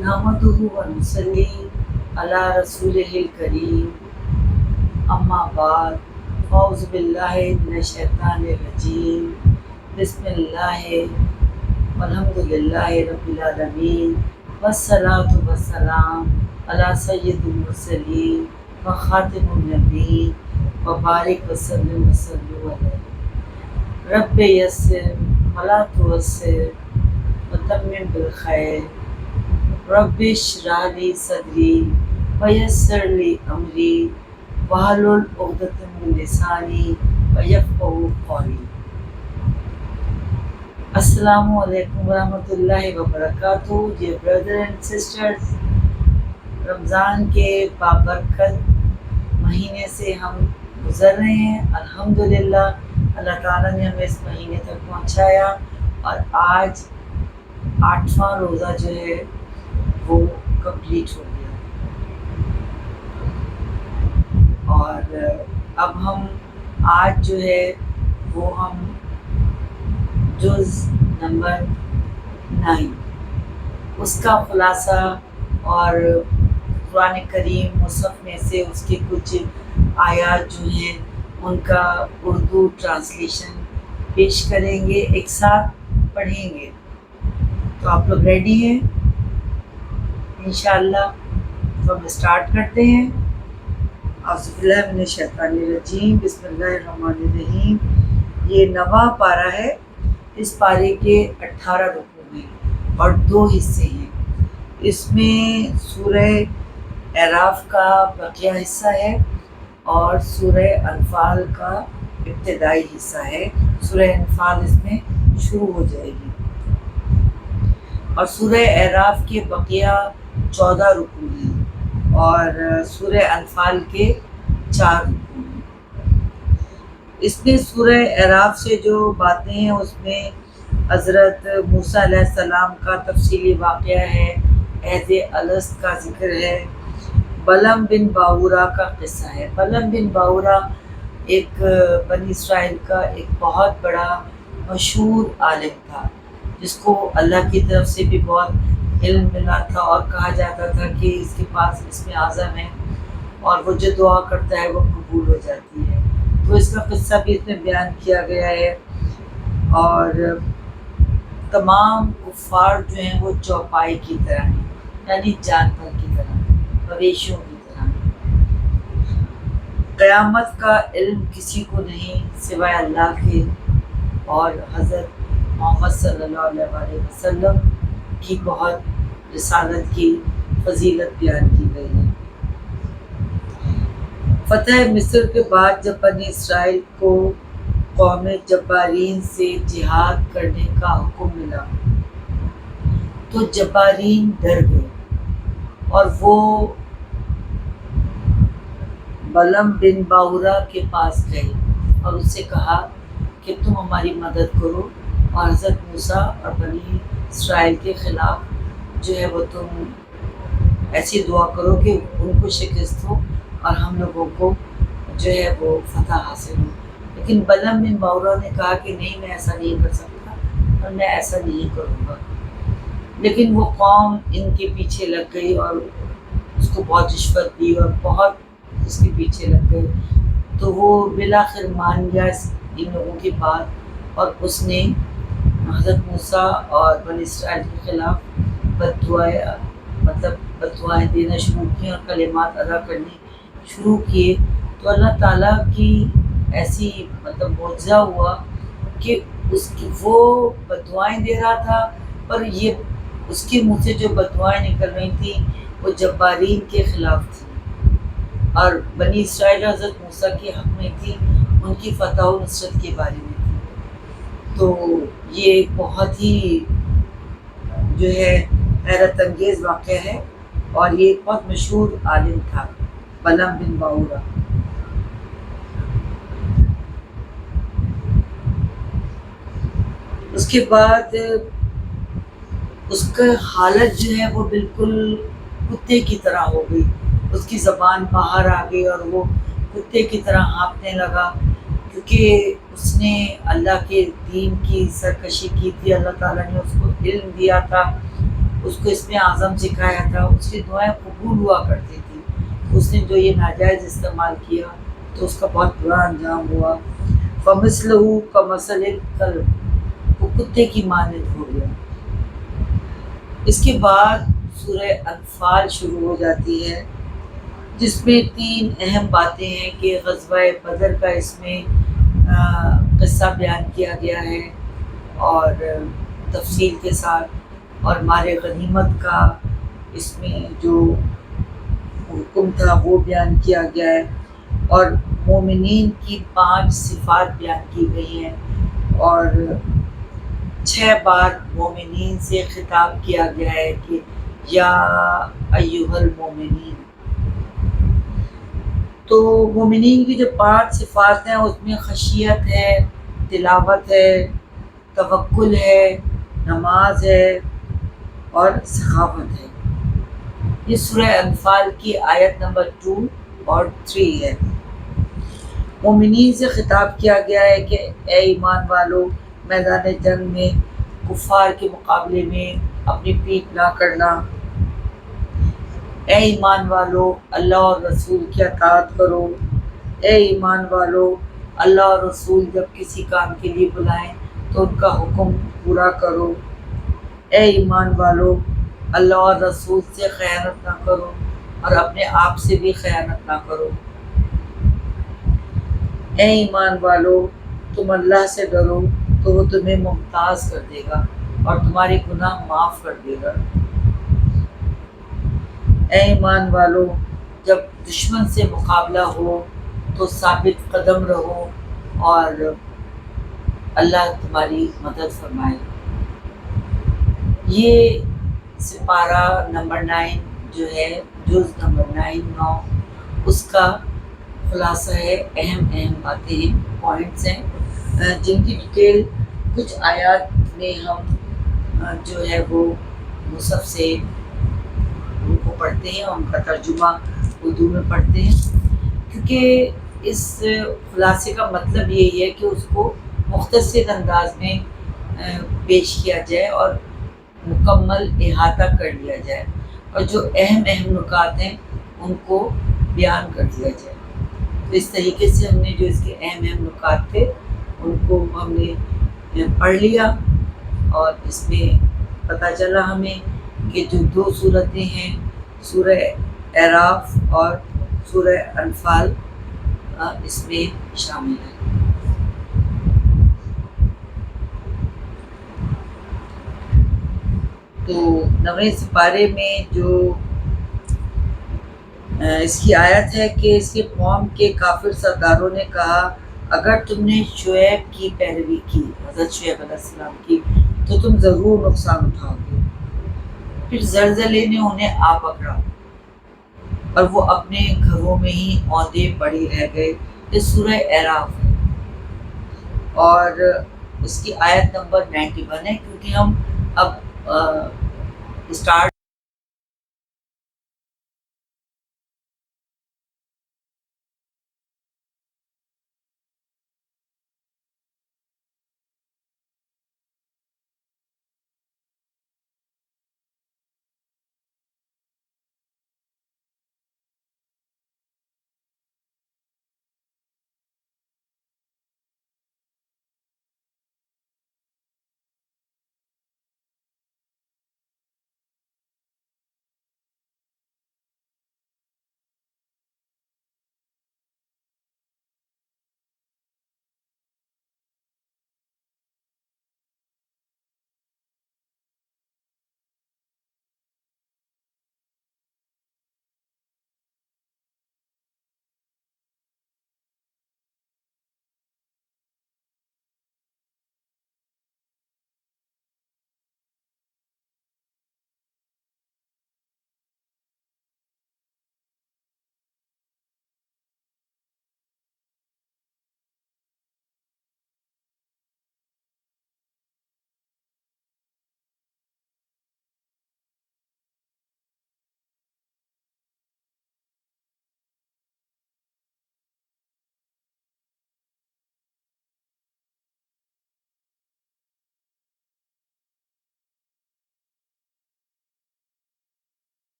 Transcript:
नहमदुहु व नुसल्ली अला रसूलिहिल करीम अम्मा बाद औज़ु बिल्लाहि मिनश शैतानिर रजीम बिस्मिल्लाहि वल्हम्दुलिल्लाहि रब्बिल आलमीन वस्सलातु वस्सलाम अला सय्यिदिल मुरसलीन व खातिमुन नबीय्यीन व बारिक वसल्लिम वसल्लु अलैहि रब्बि यस्सिर वला तुअस्सिर व तम्मिम बिल खैर रब्बि इश्रह ली सदरी व यस्सिर ली अमरी वहलुल उक़दतम मिन लिसानी व यफ़क़हू क़ौली। अस्सलामु अलैकुम वरहमतुल्लाहि वबरकातुहू। Dear brother and sisters, Ramzan के बाबरकत महीने से हम गुज़र रहे हैं। अल्हम्दुलिल्लाह अल्लाह ताला ने हमें इस महीने तक पहुँचाया और आज 8वां रोज़ा जो है वो कंप्लीट हो गया और अब हम आज जो है वो हम जुज़ नंबर 9 उसका खुलासा और कुरान करीम मुसहफ़ में से उसके कुछ आयात जो हैं उनका उर्दू ट्रांसलेशन पेश करेंगे, एक साथ पढ़ेंगे। तो आप लोग रेडी हैं इंशाअल्लाह? तो हम स्टार्ट करते हैं। औज़ुबिल्लाहि मिनश शैतानिर रजीम बिस्मिल्लाहिर रहमानिर रहीम। ये 9वां पारा है। इस पारे के 18 रुकू हैं और 2 हिस्से हैं। इसमें सूरह अराफ का बकिया हिस्सा है और सूरह अनफाल का इब्तिदाई हिस्सा है। सूरह अनफाल इसमें शुरू हो जाएगी और सूरह अराफ के बकिया 14 रुकू हैं और सूरह अनफाल के 4 रुकू हैं। इसमें सूरह अराफ से जो बातें हैं उसमें हज़रत मूसा अलैहिस्सलाम का तफसीली वाक़या है, ऐज़े अलस्त का ज़िक्र है, बलम बिन बाऊरा का क़िस्सा है। बलम बिन बाऊरा एक बनी इसराइल का एक बहुत बड़ा मशहूर आलिम था जिसको अल्लाह की तरफ से भी बहुत इल्म मिला था और कहा जाता था कि इसके पास इसमें आज़म है और वो जो दुआ करता है वो कबूल हो जाती है। तो इसका क़िस्सा भी इसमें बयान किया गया है और तमाम कुफ़ार जो हैं वो चौपाई की तरह हैं, यानी जानवर की तरह, मवेशियों की तरह हैं। क़यामत का इल्म किसी को नहीं सिवाय अल्लाह के और हज़रत मोहम्मद सल्लल्लाहु अलैहि वसल्लम की बहुत रिसालत की फजीलत बयान की गई है। फ़तह मिस्र के बाद जब बनी इसराइल को कौम जब्बारीन से जिहाद करने का हुक्म मिला तो जब्बारीन डर गए और वो बलम बिन बाऊरा के पास गए और उससे कहा कि तुम हमारी मदद करो और हज़रत मूसा और बनी इसराइल के ख़िलाफ़ जो है वो तुम ऐसी दुआ करो कि उनको शिकस्त हो और हम लोगों को जो है वो फतह हासिल हो। लेकिन बलम बिन बाऊरा ने कहा कि नहीं, मैं ऐसा नहीं कर सकता और मैं ऐसा नहीं करूँगा। लेकिन वो कौम इनके पीछे लग गई और उसको बहुत रिश्वत दी और बहुत उसके पीछे लग गए। तो वो बिलाखिर मान गया इन लोगों की बात और उसने हज़रत मूसा और बनी इसराइल के ख़िलाफ़ बद्दुआएँ देना शुरू की और कलिमात अदा करने शुरू किए। तो अल्लाह ताला की ऐसी मौजज़ा हुआ कि उसकी वो बद्दुआएँ दे रहा था पर ये उसके मुँह से जो बद्दुआएँ निकल रही थी वो जब्बारीन के ख़िलाफ़ थी और बनी इसराइल हज़रत मूसा के हक़ में थी, उनकी फ़तह और नुसरत के बारे में थी। तो ये एक बहुत ही जो है हैरत अंगेज़ वाक़या है और ये एक बहुत मशहूर आलिम था बलम बिन बाऊरा। उसके बाद उसका हालत जो है वो बिल्कुल कुत्ते की तरह हो गई, उसकी ज़बान बाहर आ गई और वो कुत्ते की तरह हाँफने लगा क्योंकि उसने अल्लाह के दीन की सरकशी की थी। अल्लाह ताला ने उसको इल्म दिया था اس کو اسم اعظم سکھایا تھا، اس کی دعائیں قبول ہوا کرتی تھی. اس نے جو یہ ناجائز استعمال کیا تو اس کا بہت برا انجام ہوا. فَمِثْلُهُ كَمَثَلِ الْكَلْبِ، وہ کتے کی مانند ہو گیا. اس کے بعد سورہ انفال شروع ہو جاتی ہے، جس میں 3 اہم باتیں ہیں کہ غزوہ بدر کا اس میں قصہ بیان کیا گیا ہے اور تفصیل کے ساتھ، اور مال غنیمت کا اس میں جو حکم تھا وہ بیان کیا گیا ہے، اور مومنین کی 5 صفات بیان کی گئی ہیں، اور 6 بار مومنین سے خطاب کیا گیا ہے کہ یا ایھا المومنین. تو مومنین کی جو 5 صفات ہیں اس میں خشیت ہے، تلاوت ہے، توکل ہے، نماز ہے اور سخاوت ہے. یہ سورہ انفال کی آیت نمبر 2 اور 3 ہے. مومنین سے خطاب کیا گیا ہے کہ اے ایمان والو، میدان جنگ میں کفار کے مقابلے میں اپنی پیٹھ نہ کرنا. اے ایمان والو، اللہ اور رسول کی اطاعت کرو. اے ایمان والو، اللہ اور رسول جب کسی کام کے لیے بلائیں تو ان کا حکم پورا کرو. اے ایمان والو، اللہ اور رسول سے خیانت نہ کرو اور اپنے آپ سے بھی خیانت نہ کرو. اے ایمان والو، تم اللہ سے ڈرو تو وہ تمہیں ممتاز کر دے گا اور تمہارے گناہ معاف کر دے گا. اے ایمان والو، جب دشمن سے مقابلہ ہو تو ثابت قدم رہو اور اللہ تمہاری مدد فرمائے. یہ سپارہ نمبر 9 جو ہے، جز نمبر 9 اس کا خلاصہ ہے. اہم باتیں ہیں، پوائنٹس ہیں جن کی ڈیٹیل کچھ آیات میں ہم جو ہے وہ مصحف سے ان کو پڑھتے ہیں اور ان کا ترجمہ اردو میں پڑھتے ہیں، کیونکہ اس خلاصے کا مطلب یہی ہے کہ اس کو مختصر انداز میں پیش کیا جائے اور مکمل احاطہ کر لیا جائے، اور جو اہم نکات ہیں ان کو بیان کر دیا جائے. تو اس طریقے سے ہم نے جو اس کے اہم نکات تھے ان کو ہم نے پڑھ لیا، اور اس میں پتہ چلا ہمیں کہ جو 2 صورتیں ہیں، سورہ اعراف اور سورہ انفال، اس میں شامل ہیں. تو 9ویں سپارے میں جو اس کی آیت ہے کہ اس کے قوم کے کافر سرداروں نے کہا اگر تم نے شعیب کی پیروی کی، حضرت شعیب علیہ السلام کی، تو تم ضرور نقصان اٹھاؤ گے. پھر زلزلے نے انہیں آ پکڑا اور وہ اپنے گھروں میں ہی اوندے پڑے رہ گئے. یہ سورہ اعراف ہے اور اس کی آیت نمبر 91 ہے. کیونکہ ہم اب اسٹارٹ